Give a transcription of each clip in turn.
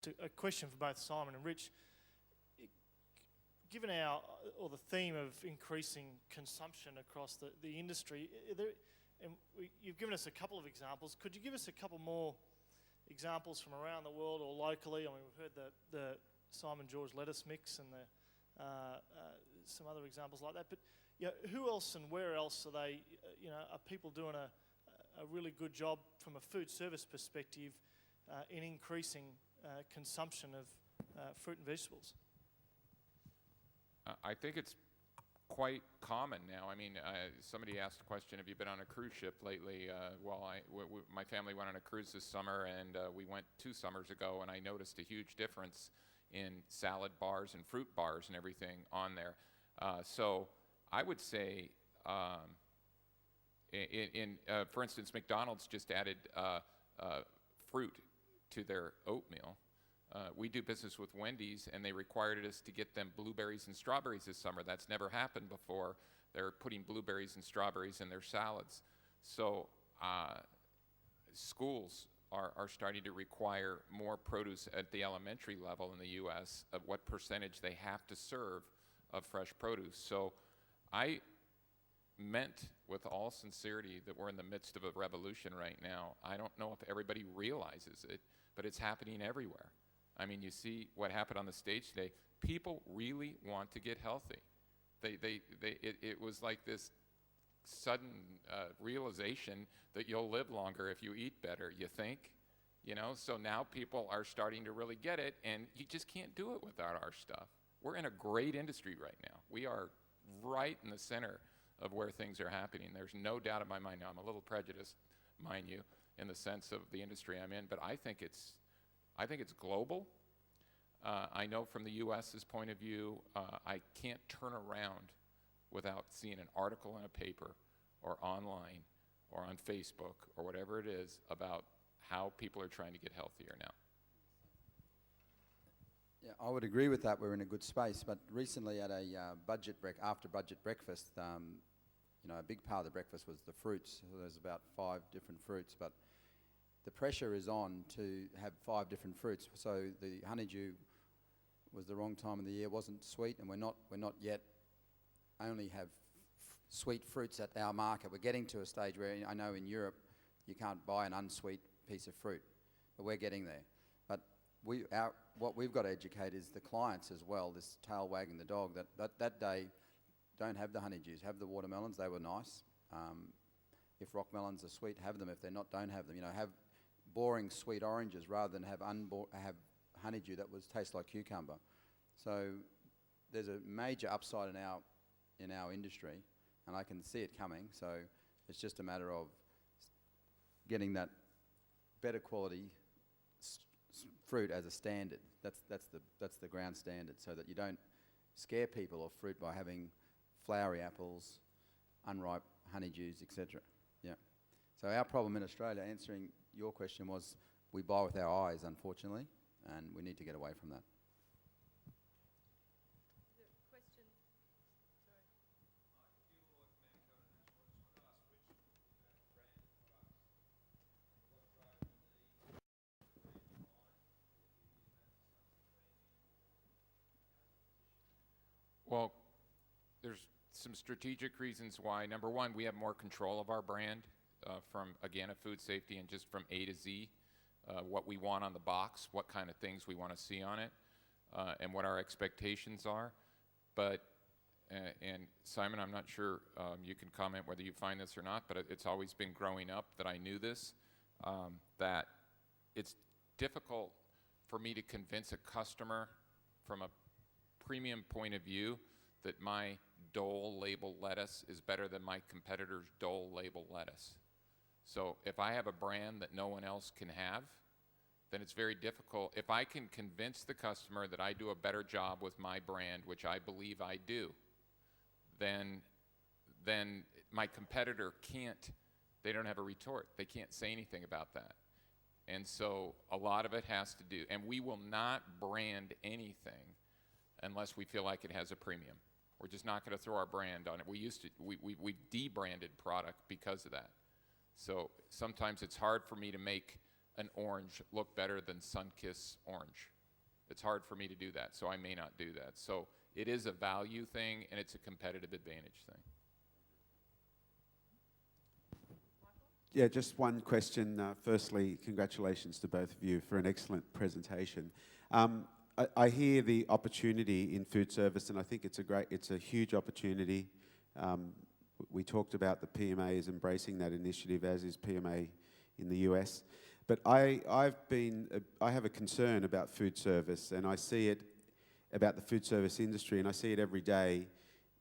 A question for both Simon and Rich. Given the theme of increasing consumption across the industry, you've given us a couple of examples. Could you give us a couple more examples from around the world or locally? I mean, we've heard the Simon George lettuce mix and some other examples like that. But who else and where else are they? Are people doing a really good job from a food service perspective in increasing consumption of fruit and vegetables? I think it's quite common now. I mean, somebody asked a question, have you been on a cruise ship lately? My family went on a cruise this summer, and we went 2 summers ago, and I noticed a huge difference in salad bars and fruit bars and everything on there. So I would say, for instance, McDonald's just added fruit to their oatmeal. We do business with Wendy's, and they required us to get them blueberries and strawberries this summer. That's never happened before. They're putting blueberries and strawberries in their salads. So schools are starting to require more produce at the elementary level in the U.S. of what percentage they have to serve of fresh produce. So I meant with all sincerity that we're in the midst of a revolution right now. I don't know if everybody realizes it, but it's happening everywhere. I mean, you see what happened on the stage today. People really want to get healthy. It was like this sudden realization that you'll live longer if you eat better, you think? So now people are starting to really get it, and you just can't do it without our stuff. We're in a great industry right now. We are right in the center of where things are happening. There's no doubt in my mind. Now, I'm a little prejudiced, mind you, in the sense of the industry I'm in, but I think it's global. I know from the U.S.'s point of view, I can't turn around without seeing an article in a paper or online or on Facebook or whatever it is about how people are trying to get healthier now. Yeah, I would agree with that. We're in a good space. But recently at a after budget breakfast, a big part of the breakfast was the fruits. So there's about 5 different fruits, but the pressure is on to have 5 different fruits. So the honeydew was the wrong time of the year, wasn't sweet, and we're not yet only have sweet fruits at our market. We're getting to a stage where I know in Europe you can't buy an unsweet piece of fruit, but we're getting there. But what we've got to educate is the clients as well, this tail wagging the dog, that day don't have the honeydews, have the watermelons, they were nice. If rock melons are sweet, have them. If they're not, don't have them. Have boring sweet oranges rather than have honeydew that tastes like cucumber. So there's a major upside in our industry, and I can see it coming. So it's just a matter of getting that better quality fruit as a standard. That's the ground standard, so that you don't scare people off fruit by having flowery apples, unripe honeydews, etc. Yeah. So our problem in Australia, answering your question, was we buy with our eyes, unfortunately, and we need to get away from that. Question. Sorry. Well, there's some strategic reasons why. Number one, we have more control of our brand from, again, a food safety and just from A to Z, what we want on the box, what kind of things we want to see on it, and what our expectations are. But, and Simon, I'm not sure you can comment whether you find this or not, but it's always been growing up that I knew this, that it's difficult for me to convince a customer from a premium point of view that my Dole label lettuce is better than my competitor's Dole label lettuce. So if I have a brand that no one else can have, then it's very difficult. If I can convince the customer that I do a better job with my brand, which I believe I do, then my competitor can't, they don't have a retort. They can't say anything about that. And so a lot of it has to do, and we will not brand anything unless we feel like it has a premium. We're just not going to throw our brand on it. We debranded product because of that. So sometimes it's hard for me to make an orange look better than Sunkist orange. It's hard for me to do that, so I may not do that. So it is a value thing, and it's a competitive advantage thing. Yeah, just one question. Firstly, congratulations to both of you for an excellent presentation. I hear the opportunity in food service, and I think it's a huge opportunity. We talked about the PMA is embracing that initiative, as is PMA in the US. But I have a concern about food service, and I see it about the food service industry, and I see it every day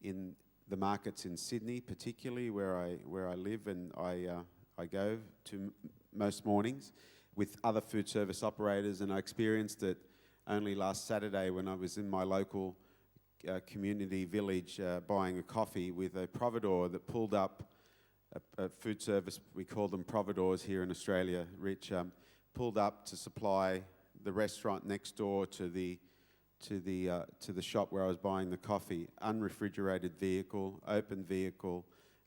in the markets in Sydney, particularly where I live, and I go to most mornings with other food service operators, and I experienced it only last Saturday when I was in my local community village buying a coffee with a providor that pulled up a food service. We call them providors here in Australia. Rich pulled up to supply the restaurant next door to the shop where I was buying the coffee. Unrefrigerated vehicle, open vehicle.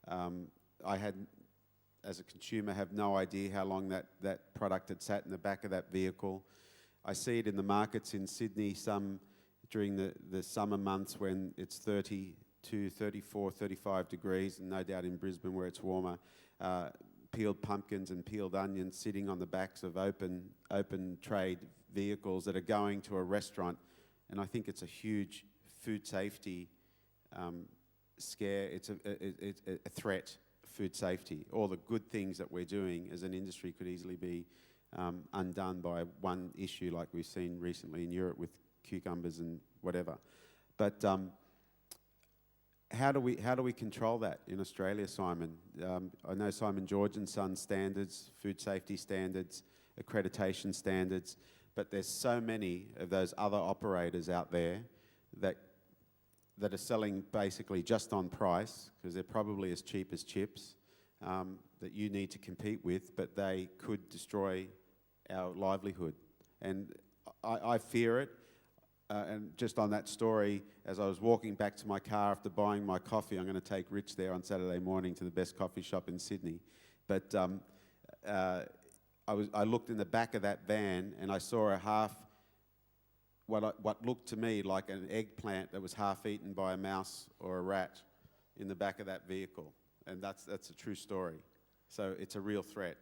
I had, as a consumer, have no idea how long that product had sat in the back of that vehicle. I see it in the markets in Sydney, some during the summer months when it's 32, 34, 35 degrees, and no doubt in Brisbane where it's warmer. Peeled pumpkins and peeled onions sitting on the backs of open trade vehicles that are going to a restaurant, and I think it's a huge food safety scare. It's a threat. Food safety. All the good things that we're doing as an industry could easily be undone by one issue like we've seen recently in Europe with cucumbers and whatever. But how do we control that in Australia, Simon? I know Simon George and Son standards, food safety standards, accreditation standards, but there's so many of those other operators out there that are selling basically just on price, because they're probably as cheap as chips, that you need to compete with, but they could destroy our livelihood. And I fear it. And just on that story, as I was walking back to my car after buying my coffee, I'm going to take Rich there on Saturday morning to the best coffee shop in Sydney. But I looked in the back of that van and I saw what looked to me like an eggplant that was half eaten by a mouse or a rat in the back of that vehicle. And that's a true story. So it's a real threat.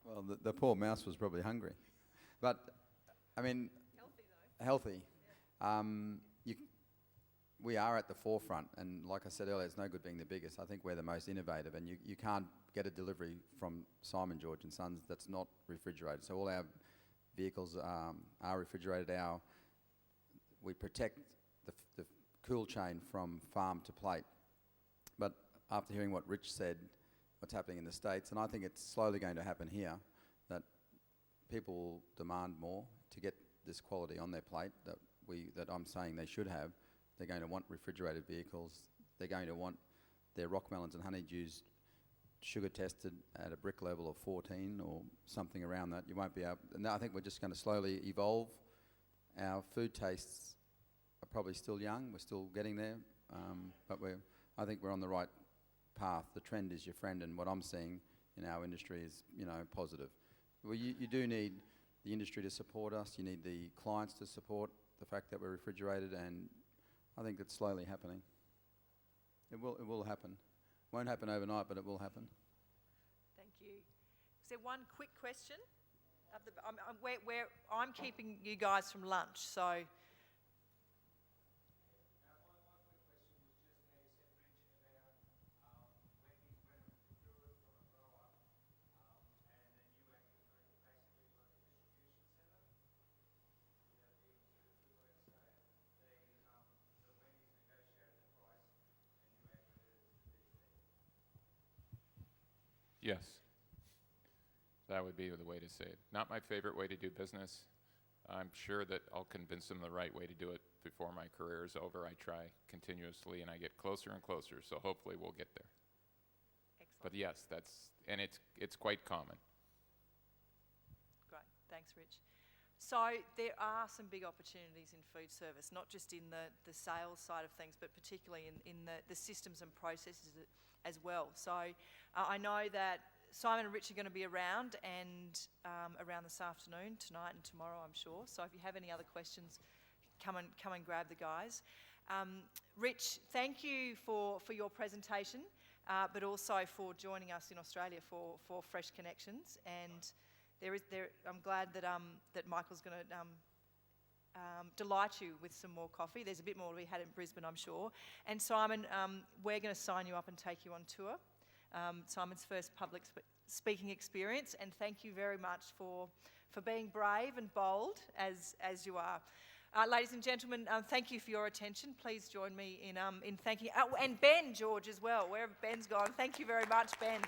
Well, the poor mouse was probably hungry. But, I mean... Healthy. We are at the forefront, and like I said earlier, it's no good being the biggest. I think we're the most innovative, and you can't get a delivery from Simon George and Sons that's not refrigerated. So all our vehicles are refrigerated. We protect the cool chain from farm to plate. But after hearing what Rich said, what's happening in the States, and I think it's slowly going to happen here, that people will demand more to get this quality on their plate that I'm saying they should have. They're going to want refrigerated vehicles. They're going to want their rock melons and honeydews sugar tested at a brick level of 14 or something around that. You won't be able. And I think we're just going to slowly evolve. Our food tastes are probably still young. We're still getting there, but I think we're on the right path. The trend is your friend, and what I'm seeing in our industry is, positive. Well, you do need the industry to support us. You need the clients to support the fact that we're refrigerated, and I think it's slowly happening. It will happen. Won't happen overnight, but it will happen. Thank you. Is there one quick question? I'm keeping you guys from lunch, so... Yes. That would be the way to say it. Not my favorite way to do business. I'm sure that I'll convince them the right way to do it before my career is over. I try continuously, and I get closer and closer, so hopefully we'll get there. Excellent. But yes, it's quite common. Great. Thanks, Rich. So there are some big opportunities in food service, not just in the sales side of things, but particularly in the systems and processes as well. So I know that Simon and Rich are going to be around and around this afternoon, tonight and tomorrow, I'm sure. So if you have any other questions, come and grab the guys. Rich, thank you for your presentation, but also for joining us in Australia for Fresh Connections. And I'm glad that Michael's going to delight you with some more coffee. There's a bit more to be had in Brisbane, I'm sure. And Simon, we're going to sign you up and take you on tour. Simon's first public speaking experience, and thank you very much for being brave and bold as you are. Ladies and gentlemen, thank you for your attention. Please join me in thanking, and Ben George as well, wherever Ben's gone. Thank you very much, Ben.